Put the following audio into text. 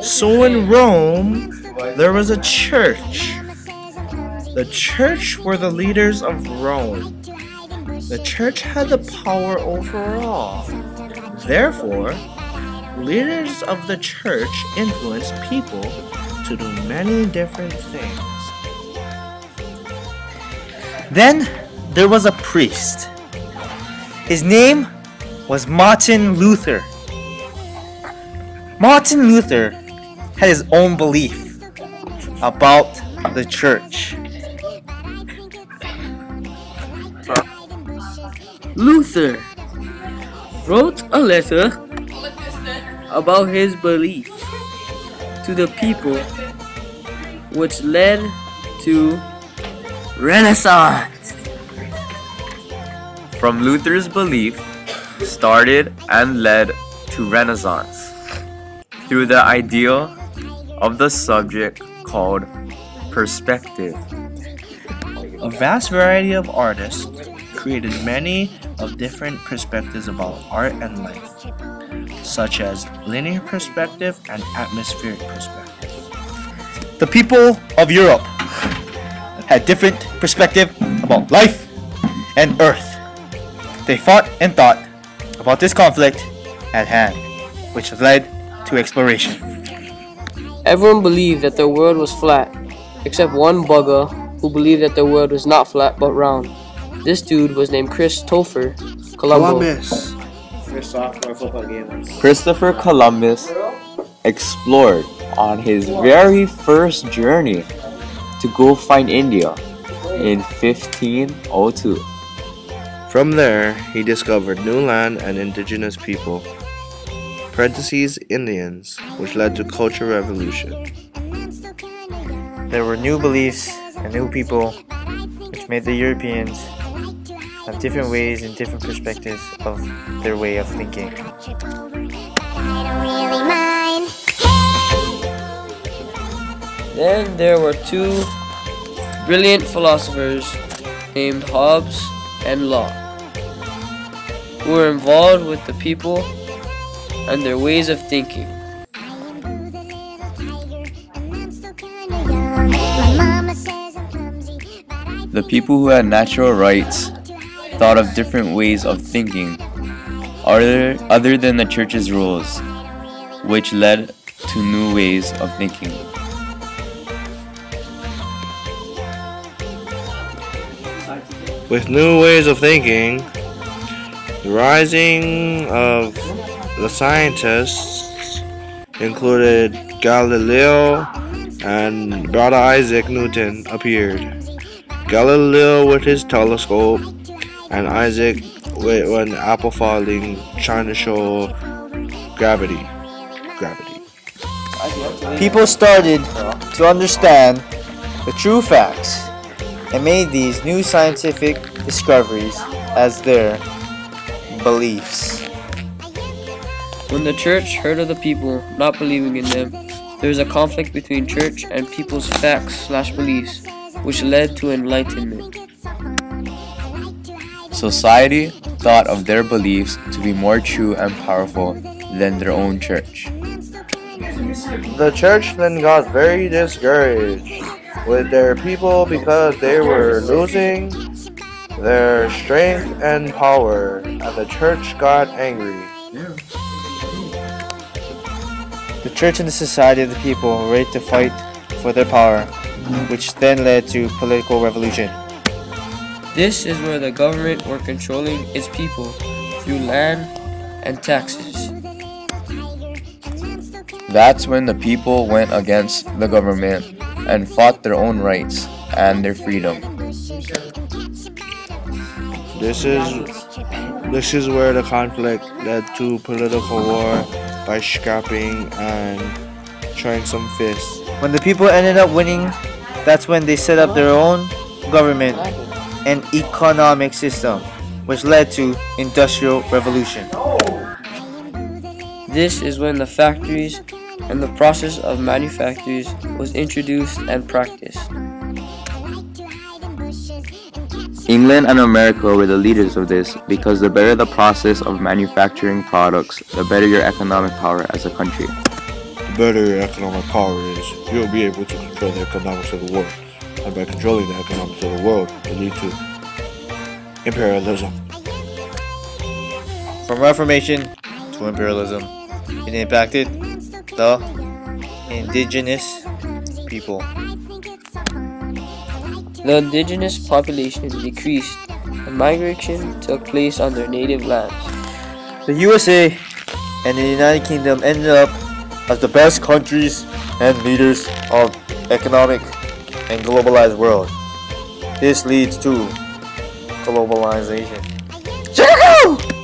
So in Rome, there was a church. The church were the leaders of Rome. The church had the power over all. Therefore, leaders of the church influenced people to do many different things. Then there was a priest. His name was Martin Luther. Martin Luther had his own belief about the church. Luther wrote a letter about his belief to the people, which led to Renaissance. From Luther's belief started and led to Renaissance through the idea of the subject called perspective. A vast variety of artists created many of different perspectives about art and life, such as linear perspective and atmospheric perspective. The people of Europe had different perspective about life and earth. They fought and thought about this conflict at hand, which led to exploration. Everyone believed that the world was flat, except one bugger who believed that the world was not flat but round. This dude was named Christopher Columbus. Christopher Columbus explored on his very first journey to go find India in 1502. From there, he discovered new land and indigenous people, parentheses Indians, which led to cultural revolution. There were new beliefs and new people, which made the Europeans have different ways and different perspectives of their way of thinking. Then there were two brilliant philosophers named Hobbes and Locke, who were involved with the people and their ways of thinking. The people who had natural rights thought of different ways of thinking other than the church's rules, which led to new ways of thinking. With new ways of thinking, the rising of the scientists included Galileo and brother Isaac Newton appeared. Galileo with his telescope and Isaac with an apple falling trying to show gravity. People started to understand the true facts and made these new scientific discoveries as their beliefs. When the church heard of the people not believing in them, there was a conflict between church and people's facts/beliefs, which led to enlightenment. Society thought of their beliefs to be more true and powerful than their own church. The church then got very discouraged with their people because they were losing their strength and power, and the church got angry. The church and the society of the people were ready to fight for their power, which then led to political revolution. This is where the government were controlling its people through land and taxes. That's when the people went against the government and fought their own rights and their freedom. This is where the conflict led to political war by scrapping and trying some fists. When the people ended up winning, that's when they set up their own government and economic system, which led to industrial revolution. This is when the factories and the process of manufactures was introduced and practiced. England and America were the leaders of this because the better the process of manufacturing products, the better your economic power as a country. better your economic power is, you'll be able to control the economics of the world. And by controlling the economics of the world, it leads to imperialism. From Reformation to imperialism, it impacted the indigenous people. The indigenous population decreased and migration took place on their native lands. The USA and the United Kingdom ended up as the best countries and leaders of economic and globalized world. This leads to globalization. Jericho!